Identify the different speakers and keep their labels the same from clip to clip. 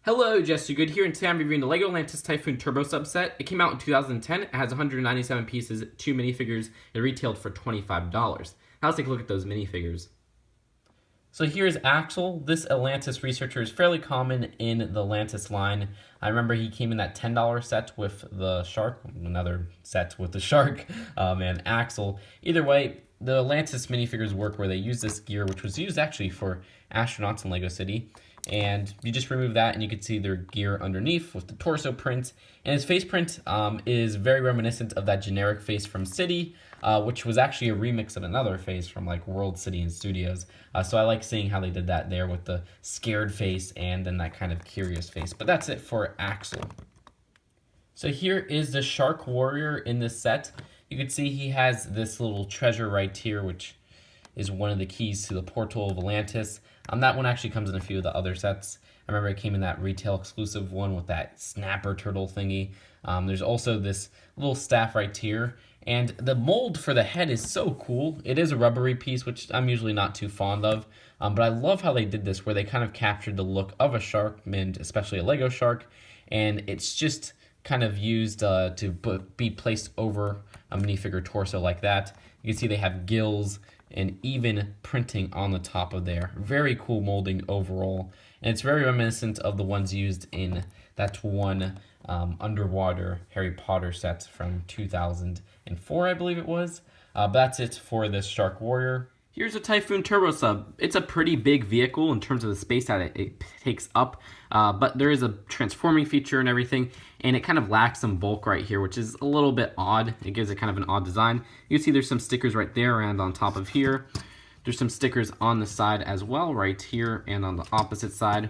Speaker 1: Hello, Jesse Good here, and today I'm reviewing the LEGO Atlantis Typhoon Turbo Sub set. It came out in 2010, it has 197 pieces, 2 minifigures, it retailed for $25. Now let's take a look at those minifigures. So here's Axel. This Atlantis researcher is fairly common in the Atlantis line. I remember he came in that $10 set with the shark, another set with the shark, and Axel. Either way, the Atlantis minifigures work where they use this gear, which was used actually for astronauts in LEGO City. And you just remove that and you can see their gear underneath with the torso print. And his face print is very reminiscent of that generic face from City, which was actually a remix of another face from like World City and Studios. So I like seeing how they did that there with the scared face and then that kind of curious face. But that's it for Axel. So here is the Shark Warrior in this set. You can see he has this little treasure right here, which is one of the keys to the portal of Atlantis. That one actually comes in a few of the other sets. I remember it came in that retail exclusive one with that snapper turtle thingy. There's also this little staff right here. And the mold for the head is so cool. It is a rubbery piece, which I'm usually not too fond of. But I love how they did this, where they kind of captured the look of a shark, and especially a Lego shark. And it's just kind of used to be placed over a minifigure torso like that. You can see they have gills and even printing on the top of there. Very cool molding overall. And it's very reminiscent of the ones used in that one underwater Harry Potter set from 2004, I believe it was. But that's it for this Shark Warrior. Here's a Typhoon Turbo Sub. It's a pretty big vehicle in terms of the space that it takes up, but there is a transforming feature and everything, and it kind of lacks some bulk right here, which is a little bit odd. It gives it kind of an odd design. You can see there's some stickers right there and on top of here. There's some stickers on the side as well, right here and on the opposite side.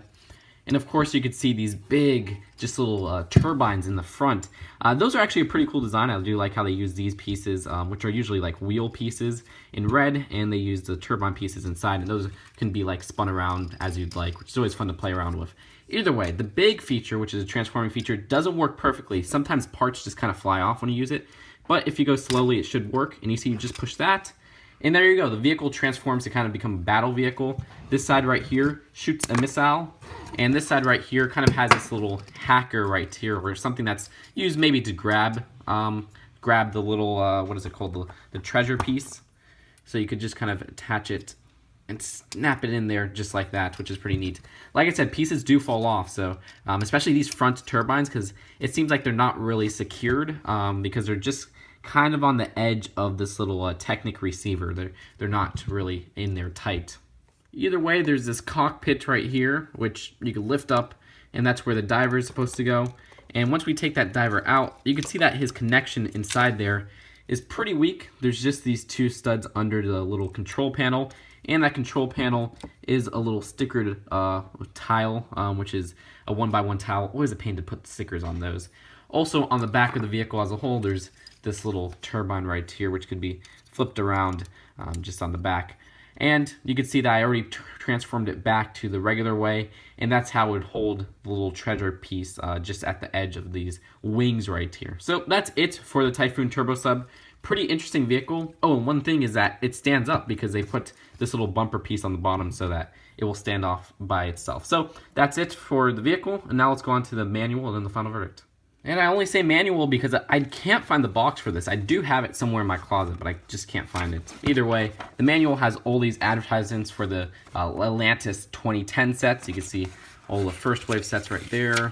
Speaker 1: And of course you can see these big, just little turbines in the front. Those are actually a pretty cool design. I do like how they use these pieces, which are usually like wheel pieces in red, and they use the turbine pieces inside, and those can be like spun around as you'd like, which is always fun to play around with. Either way, the big feature, which is a transforming feature, doesn't work perfectly. Sometimes parts just kind of fly off when you use it, but if you go slowly, it should work. And you see you just push that, and there you go. The vehicle transforms to kind of become a battle vehicle. This side right here shoots a missile, and this side right here kind of has this little hacker right here, or something that's used maybe to grab the little, what is it called, the treasure piece. So you could just kind of attach it and snap it in there just like that, which is pretty neat. Like I said, pieces do fall off, so especially these front turbines, because it seems like they're not really secured, because they're just kind of on the edge of this little Technic receiver. They're not really in there tight. Either way, there's this cockpit right here, which you can lift up, and that's where the diver is supposed to go. And once we take that diver out, you can see that his connection inside there is pretty weak. There's just these two studs under the little control panel, and that control panel is a little stickered tile, which is a 1x1 tile. Always a pain to put stickers on those. Also, on the back of the vehicle as a whole, there's this little turbine right here, which could be flipped around just on the back. And you can see that I already transformed it back to the regular way, and that's how it would hold the little treasure piece just at the edge of these wings right here. So that's it for the Typhoon Turbo Sub. Pretty interesting vehicle. Oh, and one thing is that it stands up because they put this little bumper piece on the bottom so that it will stand off by itself. So that's it for the vehicle, and now let's go on to the manual and then the final verdict. And I only say manual because I can't find the box for this. I do have it somewhere in my closet, but I just can't find it. Either way, the manual has all these advertisements for the Atlantis 2010 sets. You can see all the first wave sets right there.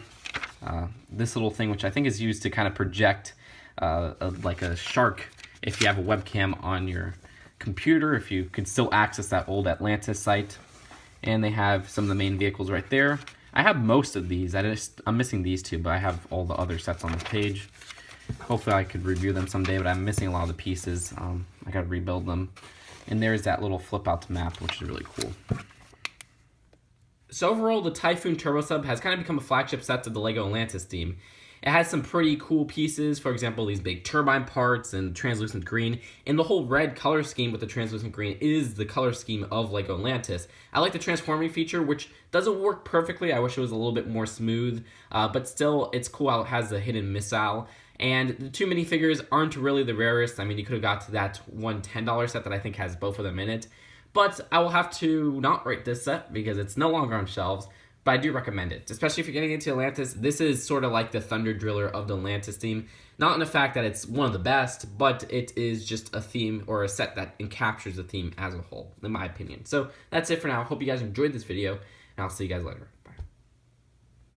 Speaker 1: This little thing, which I think is used to kind of project like a shark if you have a webcam on your computer, if you can still access that old Atlantis site. And they have some of the main vehicles right there. I have most of these. I'm missing these two, but I have all the other sets on this page. Hopefully I could review them someday, but I'm missing a lot of the pieces. I gotta rebuild them. And there's that little flip out map, which is really cool. So overall, the Typhoon Turbo Sub has kind of become a flagship set to the LEGO Atlantis theme. It has some pretty cool pieces, for example, these big turbine parts and translucent green, and the whole red color scheme with the translucent green is the color scheme of LEGO Atlantis. I like the transforming feature, which doesn't work perfectly. I wish it was a little bit more smooth, but still, it's cool how it has the hidden missile. And the two minifigures aren't really the rarest. I mean, you could have got to that one $10 set that I think has both of them in it. But I will have to not rate this set because it's no longer on shelves. but I do recommend it, especially if you're getting into Atlantis. This is sort of like the Thunder Driller of the Atlantis theme. Not in the fact that it's one of the best, but it is just a theme or a set that captures the theme as a whole, in my opinion. So that's it for now. Hope you guys enjoyed this video, and I'll see you guys later.